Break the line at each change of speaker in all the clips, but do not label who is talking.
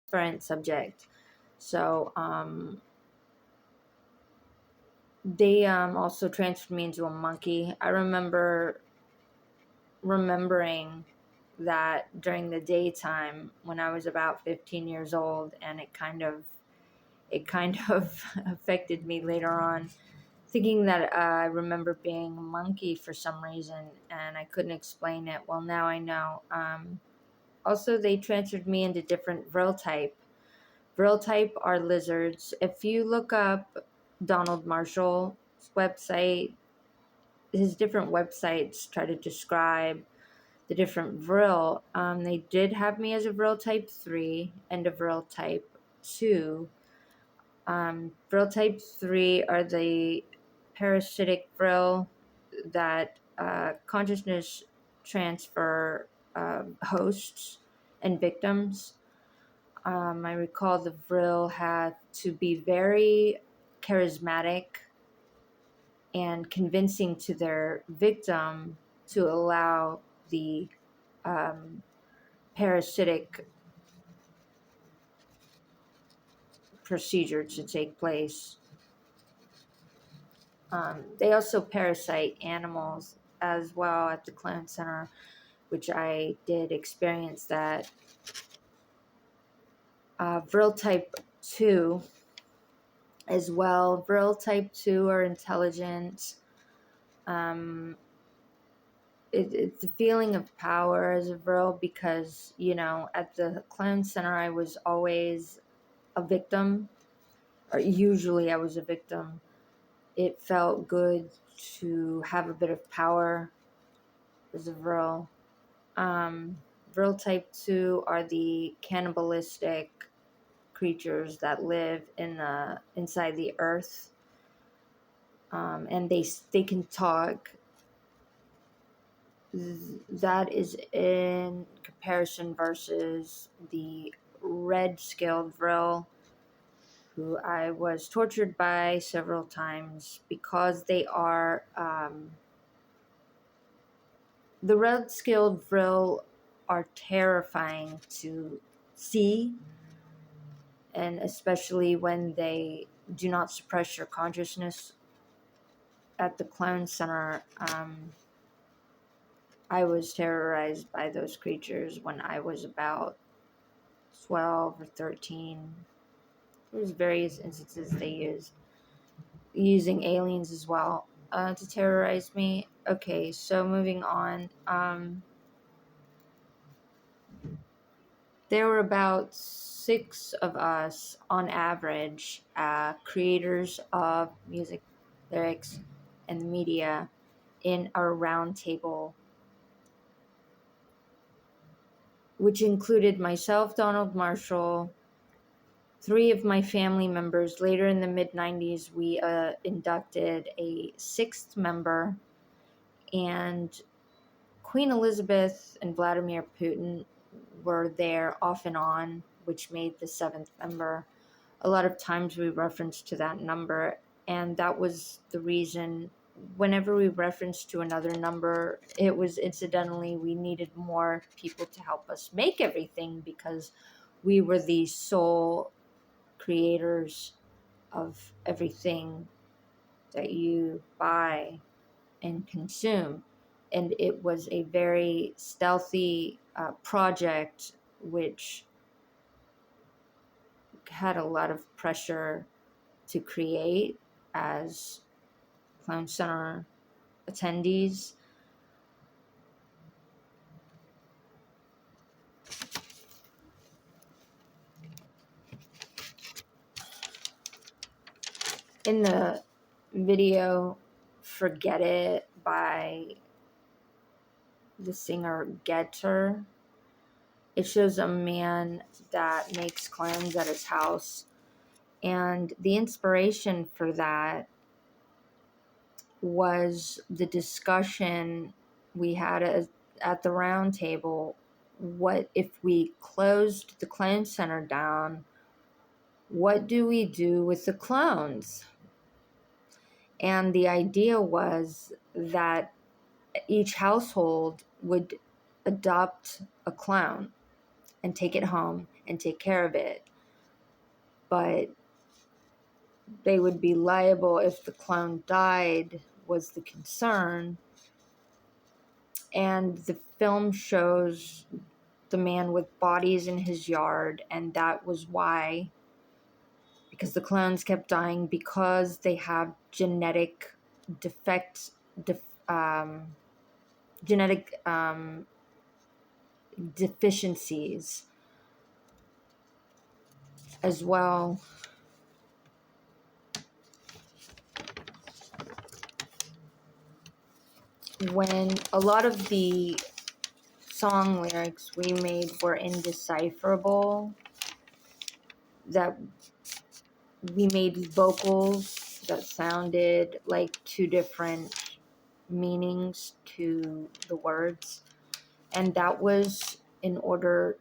different subject. So they also transferred me into a monkey. I remember remembering that during the daytime when I was about 15 years old, and it kind of affected me later on, thinking that I remember being a monkey for some reason, and I couldn't explain it. Well, now I know. Also, they transferred me into different vril type. Vril type are lizards. If you look up Donald Marshall's website, his different websites try to describe the different vril. They did have me as a vril type 3 and a vril type 2. Vril type 3 are the parasitic vril that consciousness transfer hosts and victims. I recall the vril had to be very charismatic and convincing to their victim to allow the um, parasitic procedure to take place. They also parasite animals as well at the Clone Center, which I did experience that. Vril type 2 as well. Vril type 2 are intelligent. Um, it's a feeling of power as a Vril because, at the Clone Center, I was always a victim, or usually I was a victim. It felt good to have a bit of power as a Vril. Vril type 2 are the cannibalistic creatures that live inside the earth, and they can talk. That is in comparison versus the red-scaled Vril, who I was tortured by several times because they are the red-scaled Vril are terrifying to see, and especially when they do not suppress your consciousness. At the Clone Center, I was terrorized by those creatures when I was about 12 or 13. There's various instances they using aliens as well to terrorize me. Okay, so moving on. There were about 6 of us on average, creators of music, lyrics, and media in our round table, which included myself, Donald Marshall, 3 of my family members. Later in the mid-90s, we inducted a 6th member, and Queen Elizabeth and Vladimir Putin were there off and on, which made the 7th member. A lot of times we reference to that number, and that was the reason whenever we referenced to another number, it was incidentally we needed more people to help us make everything because we were the sole creators of everything that you buy and consume. And it was a very stealthy project, which had a lot of pressure to create as Clown Center attendees. In the video Forget It by the singer Getter, it shows a man that makes clowns at his house. And the inspiration for that was the discussion we had at the round table. What if we closed the clone center down? What do we do with the clones? And the idea was that each household would adopt a clown and take it home and take care of it. But they would be liable if the clone died, was the concern. And the film shows the man with bodies in his yard, and that was why, because the clones kept dying because they have genetic defects, genetic deficiencies as well. When a lot of the song lyrics we made were indecipherable, that we made vocals that sounded like two different meanings to the words, and that was in order.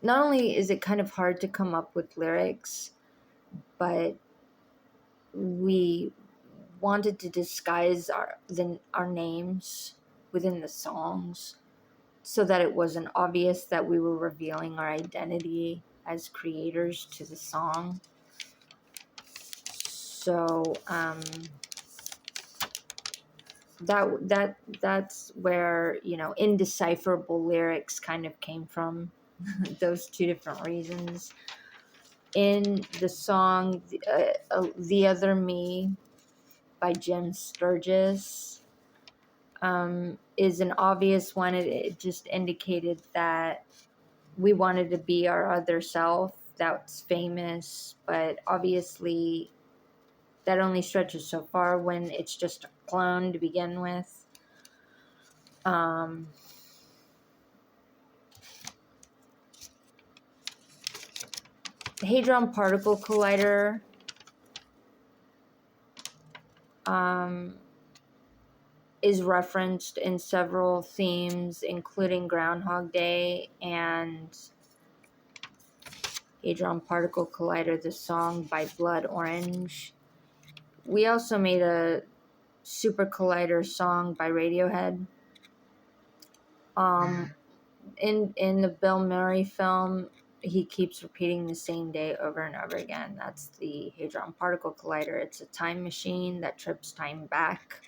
Not only is it kind of hard to come up with lyrics, but we wanted to disguise our names within the songs so that it wasn't obvious that we were revealing our identity as creators to the song. So that's where, you know, indecipherable lyrics kind of came from. Those two different reasons. In the song The Other Me by Jim Sturgis is an obvious one. It just indicated that we wanted to be our other self that's famous, but obviously that only stretches so far when it's just a clone to begin with. The Hadron Particle Collider is referenced in several themes, including Groundhog Day and Hadron Particle Collider, the song by Blood Orange. We also made a Super Collider song by Radiohead. In the Bill Murray film, he keeps repeating the same day over and over again. That's the Hadron Particle Collider. It's a time machine that trips time back.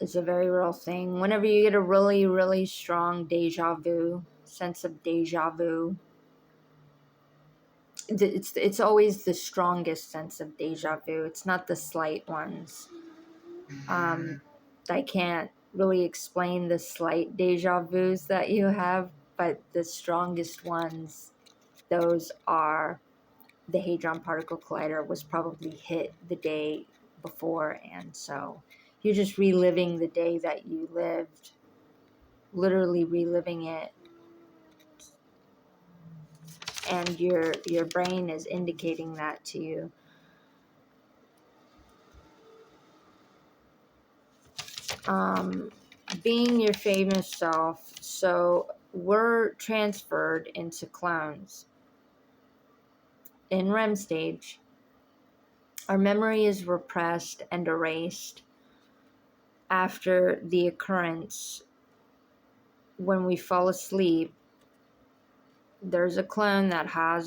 It's a very real thing. Whenever you get a really, really strong sense of deja vu, it's always the strongest sense of deja vu. It's not the slight ones. I can't really explain the slight deja vus that you have, but the strongest ones, those are the Hadron Particle Collider was probably hit the day before, and so you're just reliving the day that you lived, literally reliving it, and your brain is indicating that to you. Being your famous self, so we're transferred into clones. In REM stage, our memory is repressed and erased after the occurrence. When we fall asleep, there's a clone avatar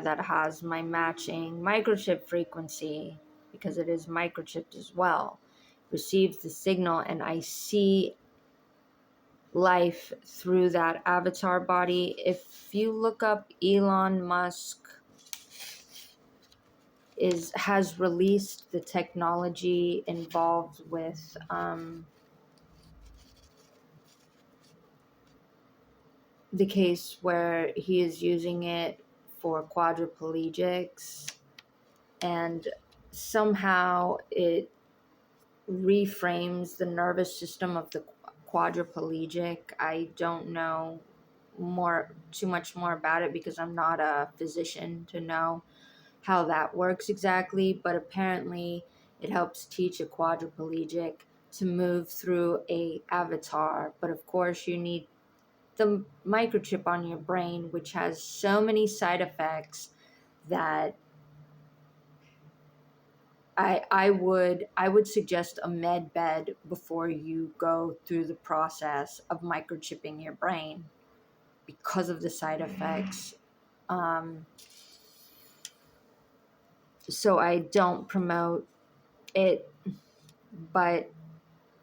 that has my matching microchip frequency, because it is microchipped as well, receives the signal, and I see life through that avatar body. If you look up, Elon Musk has released the technology involved with the case where he is using it for quadriplegics, and somehow it reframes the nervous system of the quadriplegic. I don't know too much more about it because I'm not a physician to know how that works exactly, but apparently it helps teach a quadriplegic to move through a avatar. But of course you need the microchip on your brain, which has so many side effects that I would suggest a med bed before you go through the process of microchipping your brain because of the side effects. So I don't promote it, but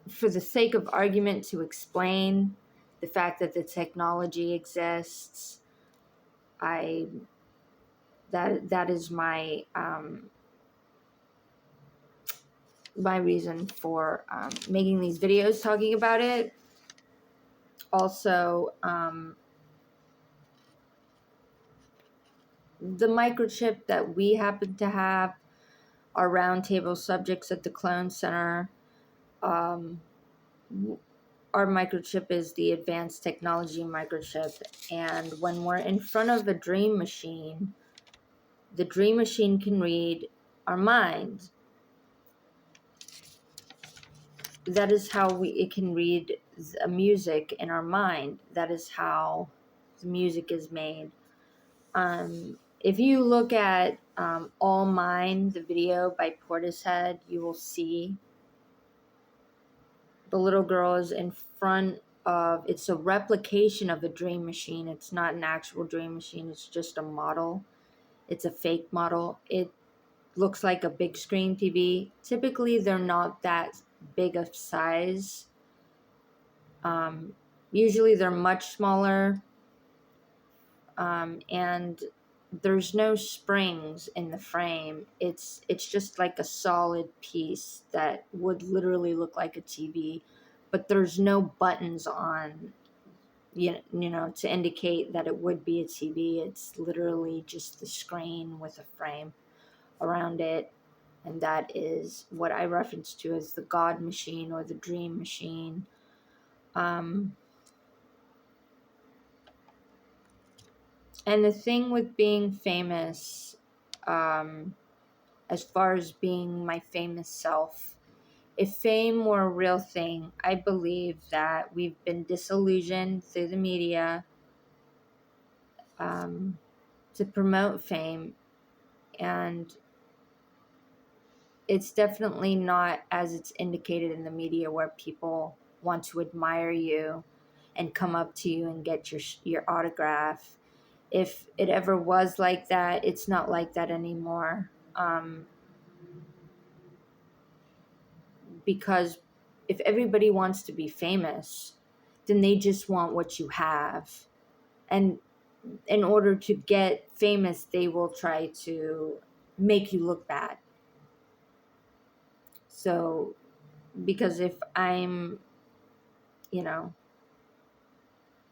for the sake of argument, to explain the fact that the technology exists, I that is my my reason for making these videos talking about it. Also, the microchip that we happen to have, our roundtable subjects at the Clone Center, um, our microchip is the advanced technology microchip. And when we're in front of a dream machine, the dream machine can read our mind. That is how it can read a music in our mind. That is how the music is made. If you look at All Mine, the video by Portishead, you will see the little girl is in front of, it's a replication of a dream machine. It's not an actual dream machine. It's just a model. It's a fake model. It looks like a big screen TV. Typically, they're not that big of size. Usually, they're much smaller. And there's no springs in the frame. It's just like a solid piece that would literally look like a TV, but there's no buttons on, you know, to indicate that it would be a TV. It's literally just the screen with a frame around it. And that is what I reference to as the God machine or the dream machine. And the thing with being famous, as far as being my famous self, if fame were a real thing, I believe that we've been disillusioned through the media to promote fame. And it's definitely not as it's indicated in the media, where people want to admire you and come up to you and get your autograph. If it ever was like that, it's not like that anymore. Because if everybody wants to be famous, then they just want what you have. And in order to get famous, they will try to make you look bad. So, because if I'm, you know,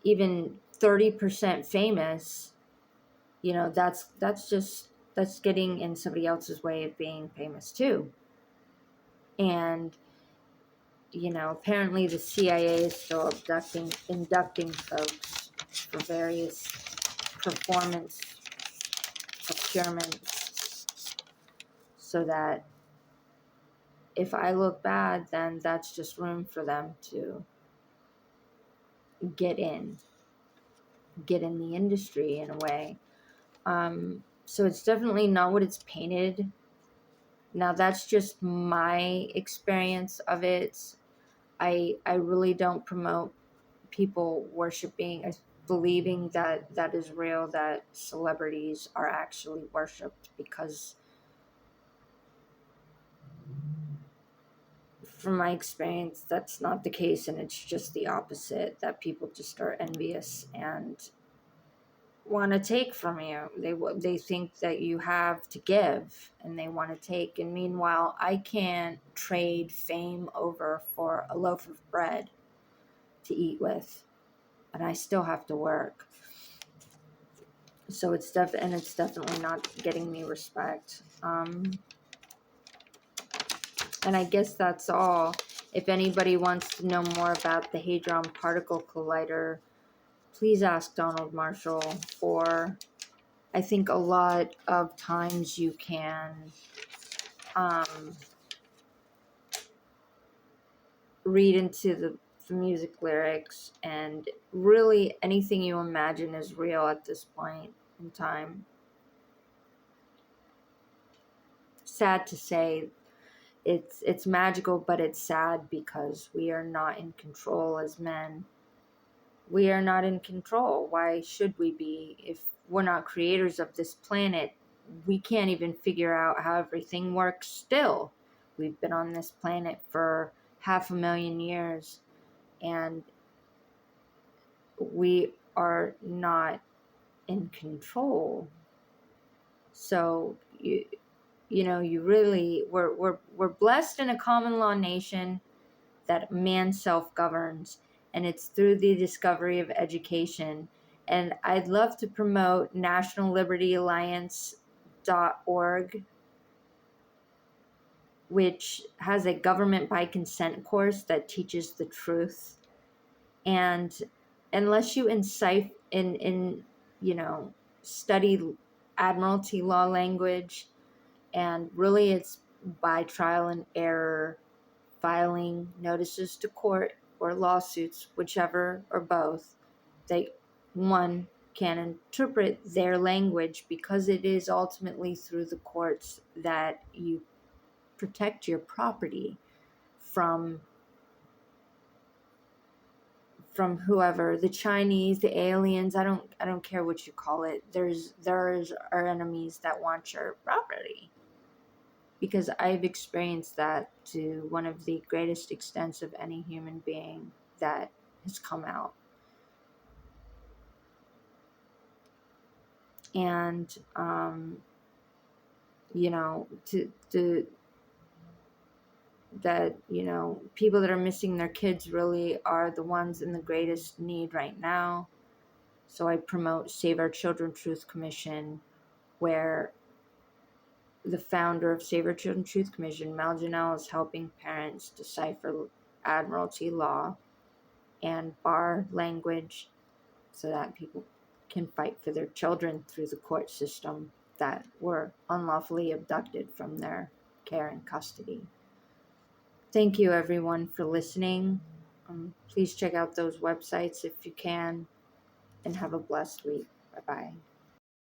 even 30% famous, you know, that's getting in somebody else's way of being famous too. And, you know, apparently the CIA is still inducting folks for various performance procurements, so that if I look bad, then that's just room for them to get in the industry in a way. So it's definitely not what it's painted. Now that's just my experience of it. I really don't promote people worshiping or believing that that is real, that celebrities are actually worshipped, because from my experience, that's not the case, and it's just the opposite, that people just are envious and want to take from you. They think that you have to give, and they want to take. And meanwhile, I can't trade fame over for a loaf of bread to eat with, and I still have to work. So it's definitely not getting me respect. And I guess that's all. If anybody wants to know more about the Hadron Particle Collider, please ask Donald Marshall. Or I think a lot of times you can read into the music lyrics, and really anything you imagine is real at this point in time. Sad to say, it's magical, but it's sad because we are not in control as men. We are not in control. Why should we be? If we're not creators of this planet, we can't even figure out how everything works still. We've been on this planet for 500,000 years, and we are not in control. So you really, we're blessed in a common law nation that man self-governs, and it's through the discovery of education. And I'd love to promote nationallibertyalliance.org, which has a government by consent course that teaches the truth. And unless you study admiralty law language, and really it's by trial and error, filing notices to court or lawsuits, whichever or both, they one can interpret their language, because it is ultimately through the courts that you protect your property from whoever, the Chinese, the aliens. I don't care what you call it. There's our enemies that want your property, because I've experienced that to one of the greatest extents of any human being that has come out. And people that are missing their kids really are the ones in the greatest need right now. So I promote Save Our Children Truth Commission, where the founder of Save Our Children Truth Commission, Mel Janelle, is helping parents decipher admiralty law and bar language so that people can fight for their children through the court system that were unlawfully abducted from their care and custody. Thank you, everyone, for listening. Please check out those websites if you can, and have a blessed week. Bye-bye.